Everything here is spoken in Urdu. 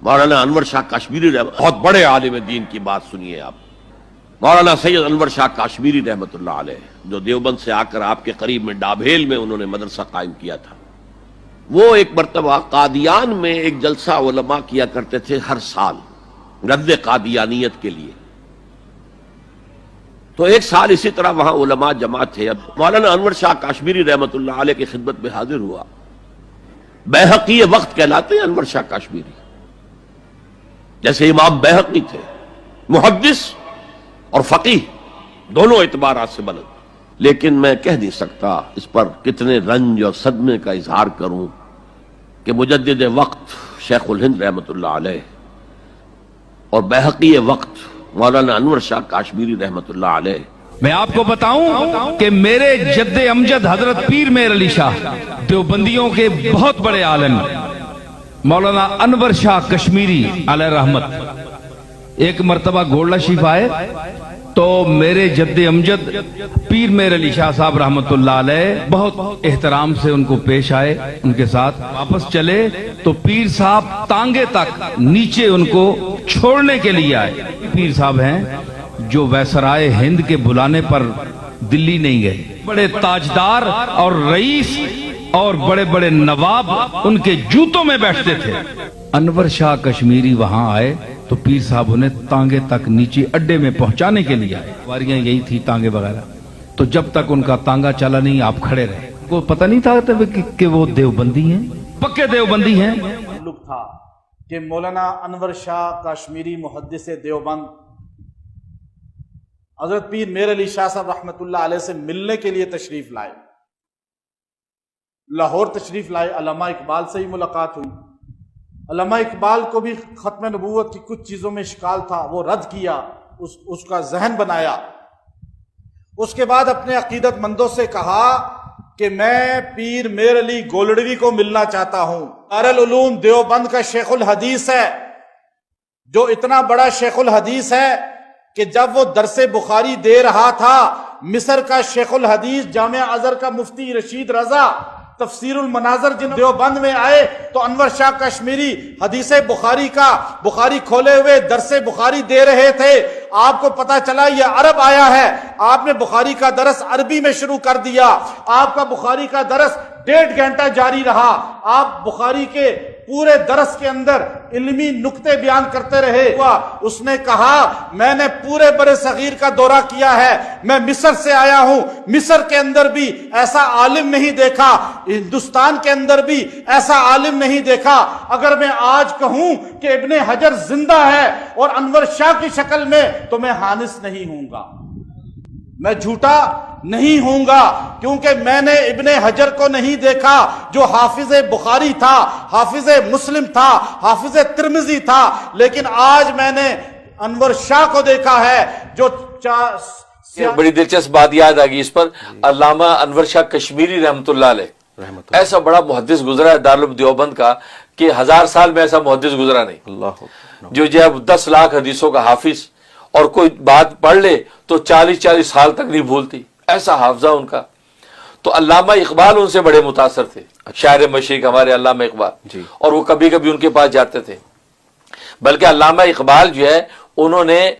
مولانا انور شاہ کاشمیری بہت بڑے عالم دین کی بات سنیے آپ. مولانا سید انور شاہ کاشمیری رحمۃ اللہ علیہ جو دیوبند سے آ کر آپ کے قریب میں ڈابھیل میں انہوں نے مدرسہ قائم کیا تھا، وہ ایک مرتبہ قادیان میں ایک جلسہ علماء کیا کرتے تھے ہر سال رد قادیانیت کے لیے. تو ایک سال اسی طرح وہاں علماء جمع تھے. اب مولانا انور شاہ کاشمیری رحمۃ اللہ علیہ کی خدمت میں حاضر ہوا. بیہقی وقت کہلاتے ہیں انور شاہ کاشمیری، جیسے امام بیہقی تھے، محدث اور فقیہ دونوں اعتبارات سے بلند. لیکن میں کہہ نہیں سکتا اس پر کتنے رنج اور صدمے کا اظہار کروں کہ مجدد وقت شیخ الہند رحمۃ اللہ علیہ اور بیہقی وقت مولانا انور شاہ کاشمیری رحمۃ اللہ علیہ. میں آپ کو بتاؤں کہ میرے جد امجد حضرت پیر مہر علی شاہ دیوبندیوں کے بہت بڑے عالم مولانا انور شاہ کشمیری علیہ رحمت ایک مرتبہ گولڈا شریف آئے تو میرے جد امجد پیر مہر علی شاہ صاحب رحمت اللہ علیہ بہت احترام سے ان کو پیش آئے. ان کے ساتھ واپس چلے تو پیر صاحب تانگے تک نیچے ان کو چھوڑنے کے لیے آئے. پیر صاحب ہیں جو ویسرائے ہند کے بلانے پر دلی نہیں گئے. بڑے تاجدار اور رئیس اور بڑے بڑے نواب ان کے جوتوں میں بیٹھتے تھے. انور شاہ کشمیری وہاں آئے تو پیر صاحب انہیں تانگے تک نیچے اڈے میں پہنچانے کے لیے آئے. واریاں یہی تھی تانگے وغیرہ. تو جب تک ان کا تانگا چلا نہیں آپ کھڑے رہے. کو پتہ نہیں تھا کہ وہ دیوبندی ہیں، پکے دیوبندی ہیں. تعلق تھا کہ مولانا انور شاہ کاشمیری محدث دیوبند حضرت پیر مہر علی شاہ صاحب رحمۃ اللہ علیہ سے ملنے کے لیے تشریف لائے. لاہور تشریف لائے. علامہ اقبال سے ہی ملاقات ہوئی. علامہ اقبال کو بھی ختم نبوت کی کچھ چیزوں میں اشکال تھا، وہ رد کیا، اس کا ذہن بنایا. اس کے بعد اپنے عقیدت مندوں سے کہا کہ میں پیر مہر علی گولڑوی کو ملنا چاہتا ہوں. دارالعلوم دیوبند کا شیخ الحدیث ہے، جو اتنا بڑا شیخ الحدیث ہے کہ جب وہ درس بخاری دے رہا تھا، مصر کا شیخ الحدیث جامعہ ازہر کا مفتی رشید رضا تفسیر المناظر جن دیوبند میں آئے تو انور شاہ کشمیری حدیث بخاری کھولے ہوئے درس بخاری دے رہے تھے. آپ کو پتا چلا یہ عرب آیا ہے، آپ نے بخاری کا درس عربی میں شروع کر دیا. آپ کا بخاری کا درس 1.5 گھنٹہ جاری رہا. آپ بخاری کے پورے درس کے اندر علمی نکتے بیان کرتے رہے. اس نے کہا میں نے پورے برے صغیر کا دورہ کیا ہے، میں مصر سے آیا ہوں، مصر کے اندر بھی ایسا عالم نہیں دیکھا، ہندوستان کے اندر بھی ایسا عالم نہیں دیکھا. اگر میں آج کہوں کہ ابن حجر زندہ ہے اور انور شاہ کی شکل میں تو میں حانس نہیں ہوں گا، میں جھوٹا نہیں ہوں گا، کیونکہ میں نے ابن حجر کو نہیں دیکھا جو حافظ بخاری تھا، حافظ مسلم تھا، حافظ ترمذی تھا. لیکن آج میں نے انور شاہ کو دیکھا ہے جو بڑی دلچسپ بات یاد آ گئی اس پر. علامہ انور شاہ کشمیری رحمۃ اللہ علیہ ایسا بڑا محدث گزرا ہے دارالعلوم دیوبند کا کہ 1000 سال میں ایسا محدث گزرا نہیں جو 10 لاکھ حدیثوں کا حافظ اور کوئی بات پڑھ لے تو 40 سال تک نہیں بھولتی، ایسا حافظہ ان کا. تو علامہ اقبال ان سے بڑے متاثر تھے، شاعر مشرق ہمارے علامہ اقبال، اور وہ کبھی کبھی ان کے پاس جاتے تھے. بلکہ علامہ اقبال جو ہے انہوں نے